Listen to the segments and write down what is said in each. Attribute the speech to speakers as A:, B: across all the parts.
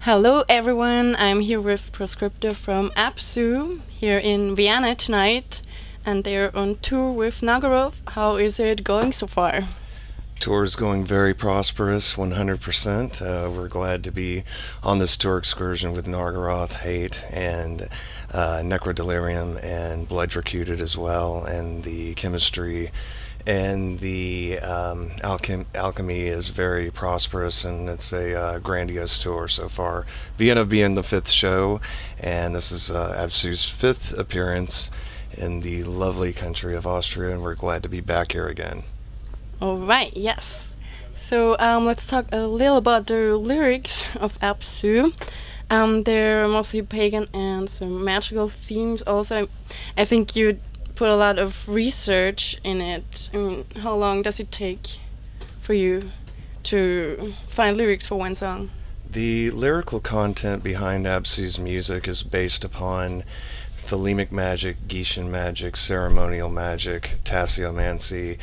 A: Hello everyone, I'm here with Proscriptor from Absu here in Vienna tonight, and they're on tour with Nagaroth. How is it going so far?
B: Tour is going very prosperous, 100%. We're glad to be on this tour excursion with Nargaroth, Hate, and Necrodelirium, and Blood Recuted as well. And the chemistry and the alchemy is very prosperous, and it's a grandiose tour so far. Vienna being the fifth show, and this is Absu's fifth appearance in the lovely country of Austria, and we're glad to be back here again.
A: All right, yes. So let's talk a little about the lyrics of Absu. They're mostly pagan and some magical themes. Also, I think you put a lot of research in it. I mean, how long does it take for you to find lyrics for one song?
B: The lyrical content behind Absu's music is based upon thelemic magic, Grecian magic, ceremonial magic, tasseomancy,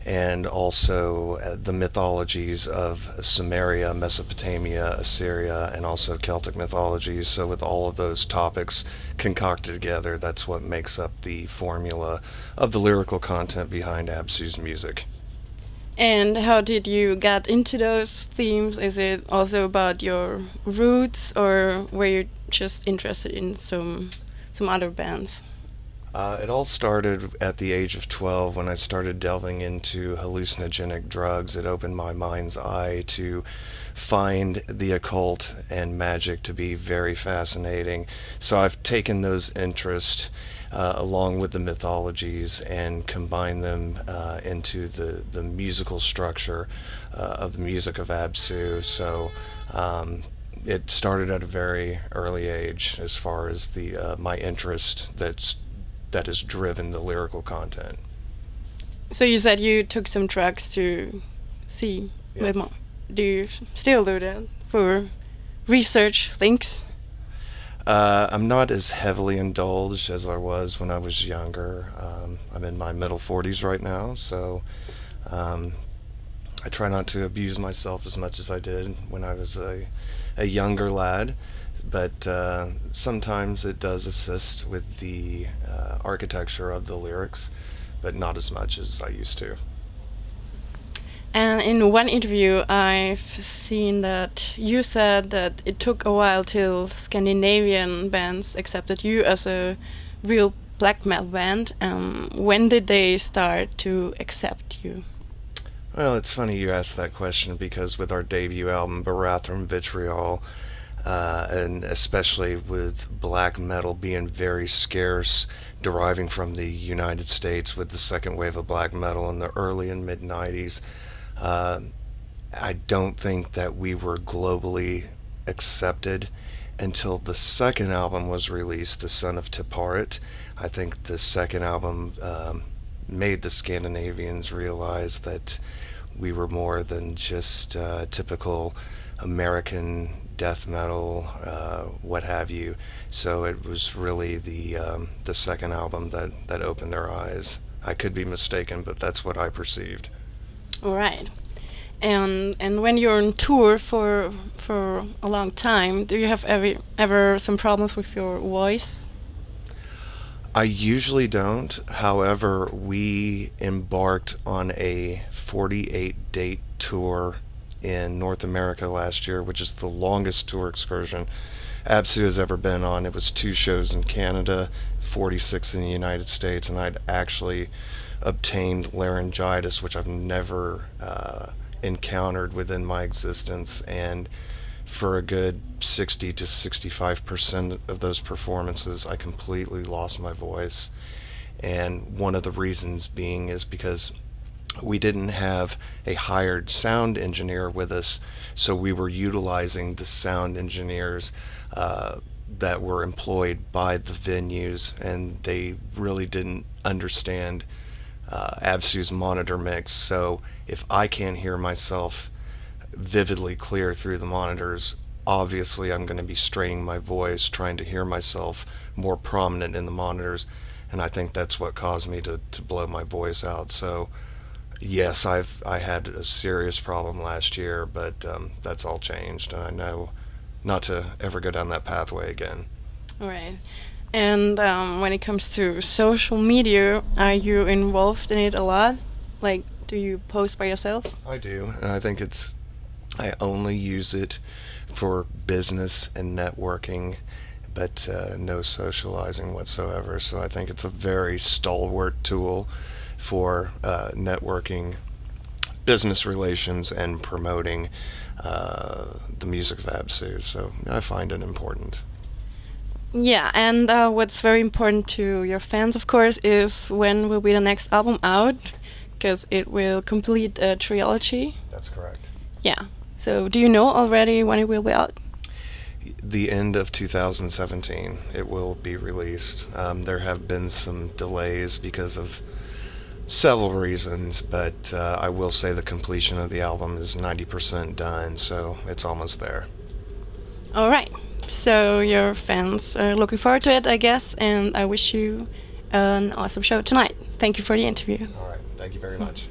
B: and also the mythologies of Sumeria, Mesopotamia, Assyria, and also Celtic mythologies. So with all of those topics concocted together, that's what makes up the formula of the lyrical content behind Absu's music.
A: And how did you get into those themes? Is it also about your roots, or were you just interested in some other bands?
B: It all started at the age of 12 when I started delving into hallucinogenic drugs. It opened my mind's eye to find the occult and magic to be very fascinating. So I've taken those interests along with the mythologies and combined them into the musical structure of the music of Absu. So it started at a very early age as far as the my interest that has driven the lyrical content.
A: So you said you took some drugs to see a bit
B: Yes.
A: more. Do you still do that for research things?
B: I'm not as heavily indulged as I was when I was younger. I'm in my middle 40s right now, so um, I try not to abuse myself as much as I did when I was a younger lad. But sometimes it does assist with the architecture of the lyrics, but not as much as I used to.
A: And in one interview, I've seen that you said that it took a while till Scandinavian bands accepted you as a real black metal band. When did they start to accept you?
B: Well, it's funny you asked that question because with our debut album, Barathrum Vitriol, and especially with black metal being very scarce, deriving from the United States with the second wave of black metal in the early and mid 90s, uh, I don't think that we were globally accepted until the second album was released, The Son of Tiparit. I think the second album made the Scandinavians realize that we were more than just typical American death metal, what have you. So it was really the second album that opened their eyes. I could be mistaken, but that's what I perceived.
A: All right. And when you're on tour for a long time, do you have ever some problems with your voice?
B: I usually don't. However, we embarked on a 48-date tour in North America last year, which is the longest tour excursion Absu has ever been on. It was 2 shows in Canada, 46 in the United States, and I'd actually obtained laryngitis, which I've never encountered within my existence. And for a good 60 to 65% of those performances, I completely lost my voice. And one of the reasons being is because we didn't have a hired sound engineer with us, so we were utilizing the sound engineers that were employed by the venues, and they really didn't understand Absu's monitor mix. So if I can't hear myself vividly clear through the monitors, obviously I'm going to be straining my voice, trying to hear myself more prominent in the monitors, and I think that's what caused me to blow my voice out. So yes, I had a serious problem last year, but that's all changed, and I know not to ever go down that pathway again.
A: All right. And when it comes to social media, are you involved in it a lot? Like, do you post by yourself?
B: I do, and I think I only use it for business and networking, but no socializing whatsoever. So I think it's a very stalwart tool for networking, business relations, and promoting the music of Absu. So I find it important.
A: Yeah, and what's very important to your fans, of course, is when will be the next album out, because it will complete a trilogy.
B: That's correct.
A: Yeah. So do you know already when it will be out?
B: The end of 2017, it will be released. There have been some delays because of several reasons, but I will say the completion of the album is 90% done, so it's almost there.
A: All right. So your fans are looking forward to it, I guess, and I wish you an awesome show tonight. Thank you for the interview.
B: All right. Thank you very much.